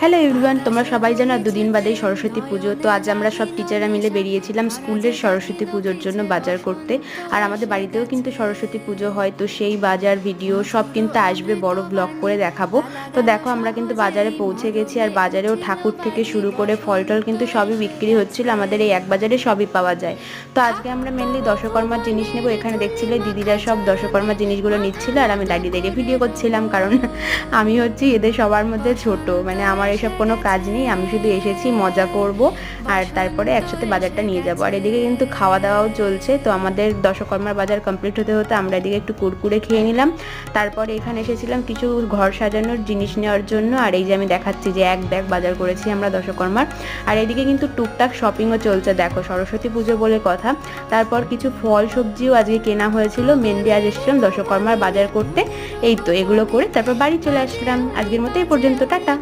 Hello everyone, তোমরা সবাই জানো আর দুদিন বাদেই সরস্বতী পুজো। তো আজ আমরা সব টিচাররা মিলে বেরিয়েছিলাম স্কুলের সরস্বতী পুজোর জন্য বাজার করতে। আর আমাদের বাড়িতেও কিন্তু সরস্বতী পুজো হয়, তো সেই বাজার ভিডিও সব কিন্তু আসবে, বড় ব্লগ করে দেখাবো। তো দেখো আমরা কিন্তু বাজারে পৌঁছে গেছি, আর বাজারেও ঠাকুর থেকে শুরু করে ফল টল কিন্তু সবই বিক্রি হচ্ছিল। আমাদের এই এক বাজারে সবই পাওয়া যায়। তো আজকে আমরা মেনলি দশকর্মার জিনিস নেব। এখানে দেখছিলে দিদিরা সব দশকর্মার জিনিসগুলো নিচ্ছিল, আর আমি দাঁড়িয়ে দাঁড়িয়ে ভিডিও করছিলাম, কারণ আমি হচ্ছি এদের সবার মধ্যে ছোট। মানে আমার এসব কোনো কাজ নেই, আমি শুধু এসেছি মজা করব আর তারপরে একসাথে বাজারটা নিয়ে যাব। আর এদিকে কিন্তু খাওয়া দাওয়াও চলছে। তো আমাদের দশকর্মার বাজার কমপ্লিট হতে হতে আমরা এদিকে একটু কুরকুরে খেয়ে নিলাম। তারপরে এখানে এসেছিলাম কিছু ঘর সাজানোর জিনিস নেওয়ার জন্য। আর এই যে আমি দেখাচ্ছি যে এক ব্যাগ বাজার করেছি আমরা দশকর্মার। আর এদিকে কিন্তু টুকটাক শপিংও চলছে, দেখো সরস্বতী পুজো বলে কথা। তারপর কিছু ফল সবজিও আজকে কেনা হয়েছিল, মেনলি আজ এসেছিলাম দশকর্মার বাজার করতে। এই তো এগুলো করে তারপর বাড়ি চলে আসলাম। আজকের মতো এই পর্যন্ত, টাটা।